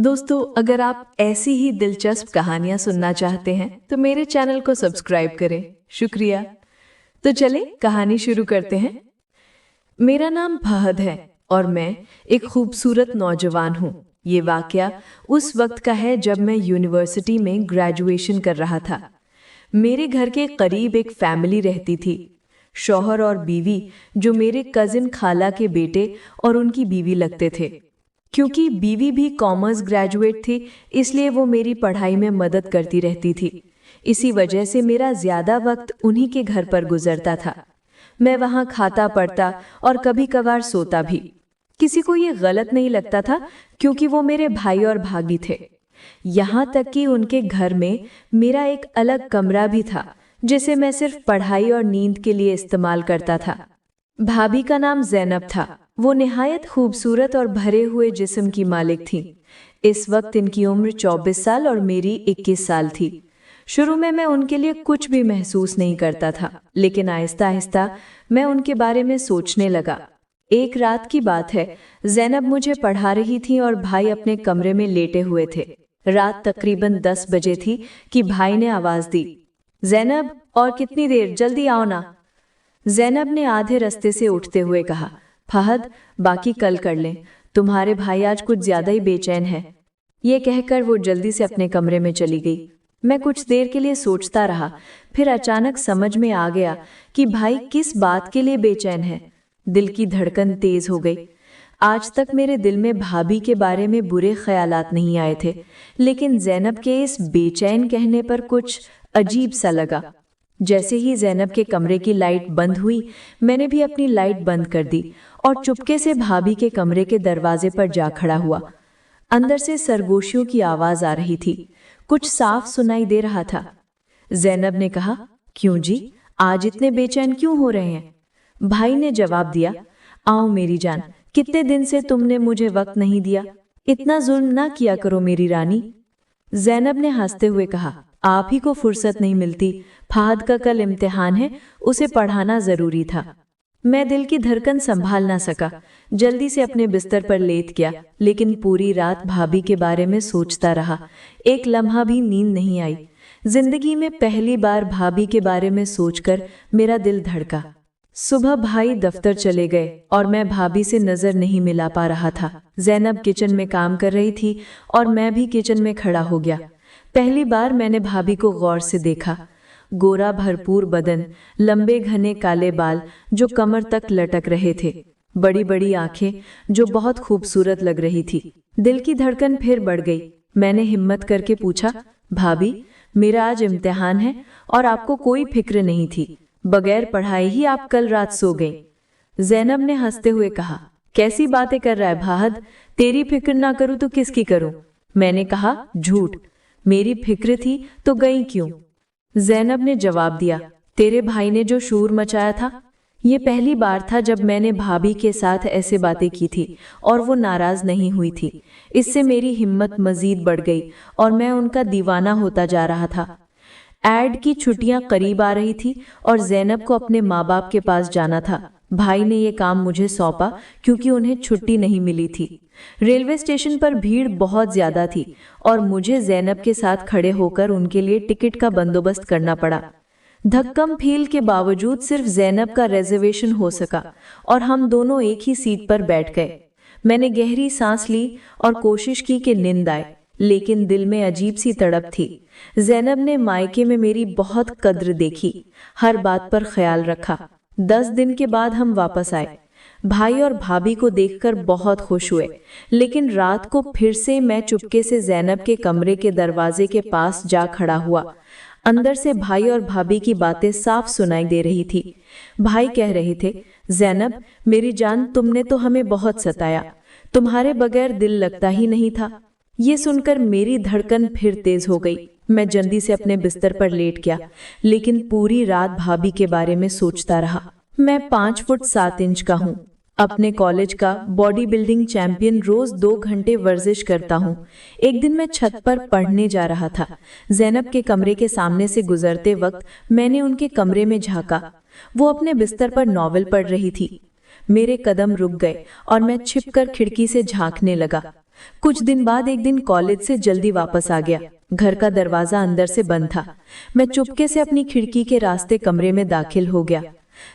दोस्तों, अगर आप ऐसी ही दिलचस्प कहानियां सुनना चाहते हैं तो मेरे चैनल को सब्सक्राइब करें। शुक्रिया। तो चले कहानी शुरू करते हैं। मेरा नाम फहद है और मैं एक खूबसूरत नौजवान हूँ। ये वाकया उस वक्त का है जब मैं यूनिवर्सिटी में ग्रेजुएशन कर रहा था। मेरे घर के करीब एक फैमिली रहती थी, शौहर और बीवी, जो मेरे कजिन खाला के बेटे और उनकी बीवी लगते थे। क्योंकि बीवी भी कॉमर्स ग्रेजुएट थी, इसलिए वो मेरी पढ़ाई में मदद करती रहती थी। इसी वजह से मेरा ज़्यादा वक्त उन्हीं के घर पर गुजरता था। मैं वहाँ खाता पढ़ता और कभी कभार सोता भी। किसी को ये गलत नहीं लगता था, क्योंकि वो मेरे भाई और भाभी थे। यहाँ तक कि उनके घर में मेरा एक अलग कमरा भी था, जिसे मैं सिर्फ पढ़ाई और नींद के लिए इस्तेमाल करता था। भाभी का नाम ज़ैनब था। वो निहायत खूबसूरत और भरे हुए जिस्म की मालिक थीं। इस वक्त इनकी उम्र 24 साल और मेरी 21 साल थी। शुरू में मैं उनके लिए कुछ भी महसूस नहीं करता था, लेकिन आहिस्ता आहिस्ता मैं उनके बारे में सोचने लगा। एक रात की बात है, ज़ैनब मुझे पढ़ा रही थी और भाई अपने कमरे में लेटे हुए थे। रात तकरीबन 10 बजे थी कि भाई ने आवाज़ दी, ज़ैनब, और कितनी देर, जल्दी आओ ना। ज़ैनब ने आधे रास्ते से उठते हुए कहा, फहद, बाकी कल कर लें, तुम्हारे भाई आज कुछ ज्यादा ही बेचैन है। ये कहकर वो जल्दी से अपने कमरे में चली गई। मैं कुछ देर के लिए सोचता रहा, फिर अचानक समझ में आ गया कि भाई किस बात के लिए बेचैन है। दिल की धड़कन तेज हो गई। आज तक मेरे दिल में भाभी के बारे में बुरे ख्यालात नहीं आए थे, लेकिन ज़ैनब के इस बेचैन कहने पर कुछ अजीब सा लगा। जैसे ही ज़ैनब के कमरे की लाइट बंद हुई, मैंने भी अपनी लाइट बंद कर दी और चुपके से भाभी के कमरे के दरवाजे पर जा खड़ा हुआ। अंदर से सरगोशियों की आवाज़ आ रही थी, कुछ साफ सुनाई दे रहा था। ज़ैनब ने कहा, क्यों जी, आज इतने बेचैन क्यों हो रहे हैं? भाई ने जवाब दिया, आओ मेरी जान, कितने दिन से तुमने मुझे वक्त नहीं दिया, इतना जुल्म ना किया करो मेरी रानी। ज़ैनब ने हंसते हुए कहा, आप ही को फुर्सत नहीं मिलती, फहद का कल इम्तिहान है, उसे पढ़ाना जरूरी था। मैं दिल की धड़कन संभाल ना सका, जल्दी से अपने बिस्तर पर लेट गया, लेकिन पूरी रात भाभी के बारे में सोचता रहा। एक लम्हा भी नींद नहीं आई। जिंदगी में पहली बार भाभी के बारे में सोचकर मेरा दिल धड़का। सुबह भाई दफ्तर चले गए और मैं भाभी से नजर नहीं मिला पा रहा था। ज़ैनब किचन में काम कर रही थी और मैं भी किचन में खड़ा हो गया। पहली बार मैंने भाभी को गौर से देखा। गोरा भरपूर बदन, लंबे घने काले बाल जो कमर तक लटक रहे थे, बड़ी बड़ी आंखें जो बहुत खूबसूरत लग रही थी। दिल की धड़कन फिर बढ़ गई। मैंने हिम्मत करके पूछा, भाभी, मेरा आज इम्तिहान है और आपको कोई फिक्र नहीं थी, बगैर पढ़ाई ही आप कल रात सो गई। ज़ैनब ने हंसते हुए कहा, कैसी बातें कर रहा है फहद, तेरी फिक्र ना करूं तो किसकी करूं? मैंने कहा, झूठ, मेरी फिक्र थी तो गई क्यों? ज़ैनब ने जवाब दिया, तेरे भाई ने जो शोर मचाया था। ये पहली बार था जब मैंने भाभी के साथ ऐसे बातें की थी और वो नाराज नहीं हुई थी। इससे मेरी हिम्मत मजीद बढ़ गई और मैं उनका दीवाना होता जा रहा था। ऐड की छुट्टियां करीब आ रही थी और ज़ैनब को अपने माँ बाप के पास जाना था। भाई ने ये काम मुझे सौंपा क्योंकि उन्हें छुट्टी नहीं मिली थी। रेलवे स्टेशन पर भीड़ बहुत ज्यादा थी और मुझे ज़ैनब के साथ खड़े होकर उनके लिए टिकट का बंदोबस्त करना पड़ा। धक्कम फील के बावजूद सिर्फ ज़ैनब का रिजर्वेशन हो सका और हम दोनों एक ही सीट पर बैठ गए। मैंने गहरी सांस ली और कोशिश की कि नींद आए, लेकिन दिल में अजीब सी तड़प थी। ज़ैनब ने मायके में मेरी बहुत कद्र देखी, हर बात पर ख्याल रखा। 10 दिन के बाद हम वापस आए। भाई और भाभी को देखकर बहुत खुश हुए, लेकिन रात को फिर से मैं चुपके से ज़ैनब के कमरे के दरवाजे के पास जा खड़ा हुआ। अंदर से भाई और भाभी की बातें साफ सुनाई दे रही थी। भाई कह रहे थे, ज़ैनब, मेरी जान, तुमने तो हमें बहुत सताया, तुम्हारे बगैर दिल लगता ही नहीं था। ये सुनकर मेरी धड़कन फिर तेज हो गई। मैं जल्दी से अपने बिस्तर पर लेट गया, लेकिन पूरी रात भाभी के बारे में सोचता रहा। मैं 5 फुट 7 इंच का हूँ, अपने कॉलेज का बॉडी बिल्डिंग चैंपियन, रोज 2 घंटे वर्जिश करता हूँ। एक दिन मैं छत पर पढ़ने जा रहा था। ज़ैनब के कमरे के सामने से गुजरते वक्त मैंने उनके कमरे में झांका। वो अपने बिस्तर पर नॉवेल पढ़ रही थी। मेरे कदम रुक गए और मैं छिपकर खिड़की से झांकने लगा। कुछ दिन बाद एक दिन कॉलेज से जल्दी वापस आ गया। घर का दरवाजा अंदर से बंद था। मैं चुपके से अपनी खिड़की के रास्ते कमरे में दाखिल हो गया।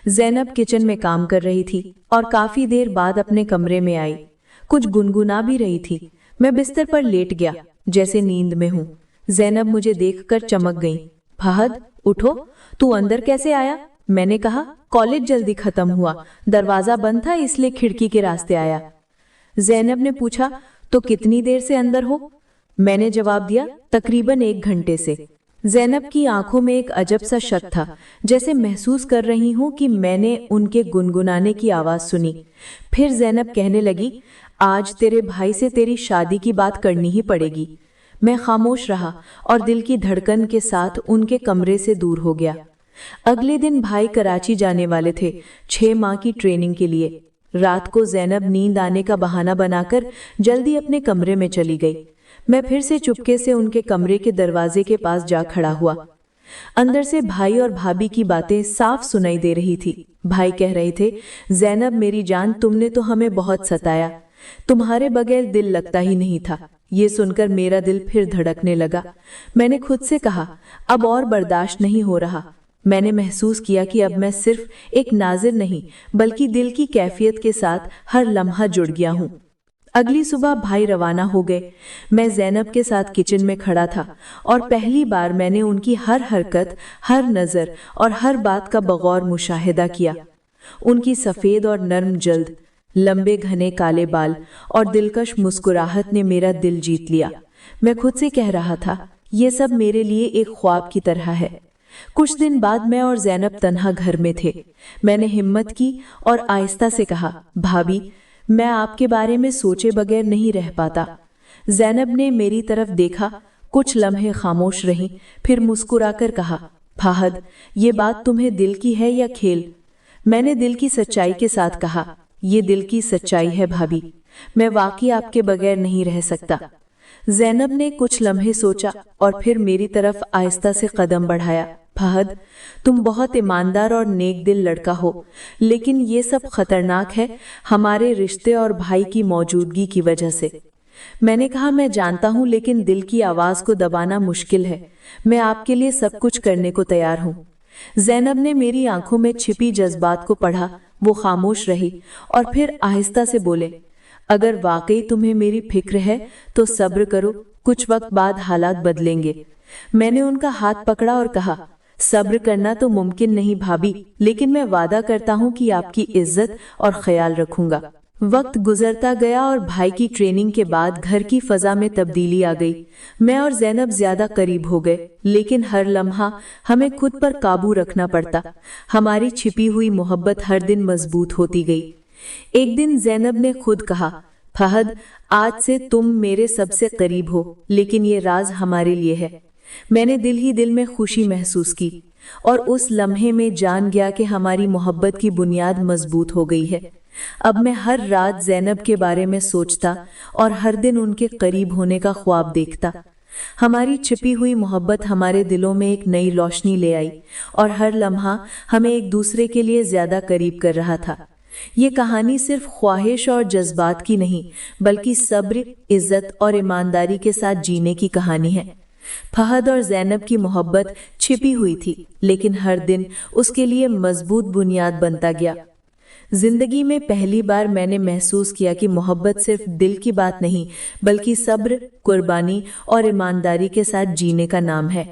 ज़ैनब किचन में काम कर रही थी और काफी देर बाद अपने कमरे में आई। कुछ गुनगुना भी रही थी। मैं बिस्तर पर लेट गया, जैसे नींद में हूँ। ज़ैनब मुझे देखकर चमक गई। फहद, उठो, तू अंदर कैसे आया? मैंने कहा, कॉलेज जल्दी खत्म हुआ, दरवाजा बंद था इसलिए खिड़की के रास्ते आया। ज़ैनब ने पूछा, तो कितनी देर से अंदर हो? मैंने जवाब दिया, तकरीबन 1 घंटे से। ज़ैनब की आंखों में एक अजब सा शक था, जैसे महसूस कर रही हूं कि मैंने उनके गुनगुनाने की आवाज सुनी। फिर ज़ैनब कहने लगी, आज तेरे भाई से तेरी शादी की बात करनी ही पड़ेगी। मैं खामोश रहा और दिल की धड़कन के साथ उनके कमरे से दूर हो गया। अगले दिन भाई कराची जाने वाले थे 6 माह की ट्रेनिंग के लिए। रात को ज़ैनब नींद आने का बहाना बनाकर जल्दी अपने कमरे में चली गई। मैं फिर से चुपके से उनके कमरे के दरवाजे के पास जा खड़ा हुआ। अंदर से भाई और भाभी की बातें साफ सुनाई दे रही थी। भाई कह रहे थे, ज़ैनब मेरी जान, तुमने तो हमें बहुत सताया, तुम्हारे बगैर दिल लगता ही नहीं था। ये सुनकर मेरा दिल फिर धड़कने लगा। मैंने खुद से कहा, अब और बर्दाश्त नहीं हो रहा। मैंने महसूस किया कि अब मैं सिर्फ एक नाज़िर नहीं, बल्कि दिल की कैफियत के साथ हर लम्हा जुड़ गया हूँ। अगली सुबह भाई रवाना हो गए। मैं ज़ैनब के साथ किचन में खड़ा था और पहली बार मैंने उनकी हर हरकत, हर नज़र और हर बात का बगौर मुशाहिदा किया। उनकी सफ़ेद और नर्म जल्द, लंबे घने काले बाल और दिलकश मुस्कुराहट ने मेरा दिल जीत लिया। मैं खुद से कह रहा था, ये सब मेरे लिए एक ख्वाब की तरह है। कुछ दिन बाद मैं और ज़ैनब तन्हा घर में थे। मैंने हिम्मत की और आहिस्ता से कहा, भाभी, मैं आपके बारे में सोचे बगैर नहीं रह पाता। ज़ैनब ने मेरी तरफ देखा, कुछ लम्हे खामोश रहीं, फिर मुस्कुराकर कहा, फहद, ये बात तुम्हें दिल की है या खेल? मैंने दिल की सच्चाई के साथ कहा, ये दिल की सच्चाई है भाभी, मैं वाकई आपके बगैर नहीं रह सकता। ज़ैनब ने कुछ लम्हे सोचा और फिर मेरी तरफ आहिस्ता से कदम बढ़ाया। फहद, तुम बहुत ईमानदार और नेक दिल लड़का हो, लेकिन ये सब खतरनाक है हमारे रिश्ते और भाई की मौजूदगी की वजह से। मैंने कहा, मैं जानता हूँ, लेकिन दिल की आवाज़ को दबाना मुश्किल है। मैं आपके लिए सब कुछ करने को तैयार हूँ। ज़ैनब ने मेरी आंखों में छिपी जज्बात को पढ़ा। वो खामोश रही और फिर आहिस्ता से बोले, अगर वाकई तुम्हें मेरी फिक्र है तो सब्र करो, कुछ वक्त बाद हालात बदलेंगे। मैंने उनका हाथ पकड़ा और कहा, सब्र करना तो मुमकिन नहीं भाभी, लेकिन मैं वादा करता हूँ कि आपकी इज्जत और ख्याल रखूंगा। वक्त गुजरता गया और भाई की ट्रेनिंग के बाद घर की फजा में तब्दीली आ गई। मैं और ज़ैनब ज्यादा करीब हो गए, लेकिन हर लम्हा हमें खुद पर काबू रखना पड़ता। हमारी छिपी हुई मोहब्बत हर दिन मजबूत होती गई। एक दिन ज़ैनब ने खुद कहा, फहद, आज से तुम मेरे सबसे करीब हो, लेकिन ये राज हमारे लिए है। मैंने दिल ही दिल में खुशी महसूस की और उस लम्हे में जान गया कि हमारी मोहब्बत की बुनियाद मजबूत हो गई है। अब मैं हर रात ज़ैनब के बारे में सोचता और हर दिन उनके करीब होने का ख्वाब देखता। हमारी छिपी हुई मोहब्बत हमारे दिलों में एक नई रोशनी ले आई और हर लम्हा हमें एक दूसरे के लिए ज्यादा करीब कर रहा था। ये कहानी सिर्फ ख्वाहिश और जज्बात की नहीं, बल्कि सब्र, इज्जत और ईमानदारी के साथ जीने की कहानी है। फहद और ज़ैनब की मोहब्बत छिपी हुई थी, लेकिन हर दिन उसके लिए मजबूत बुनियाद बनता गया। जिंदगी में पहली बार मैंने महसूस किया कि मोहब्बत सिर्फ दिल की बात नहीं, बल्कि सब्र, कुर्बानी और ईमानदारी के साथ जीने का नाम है।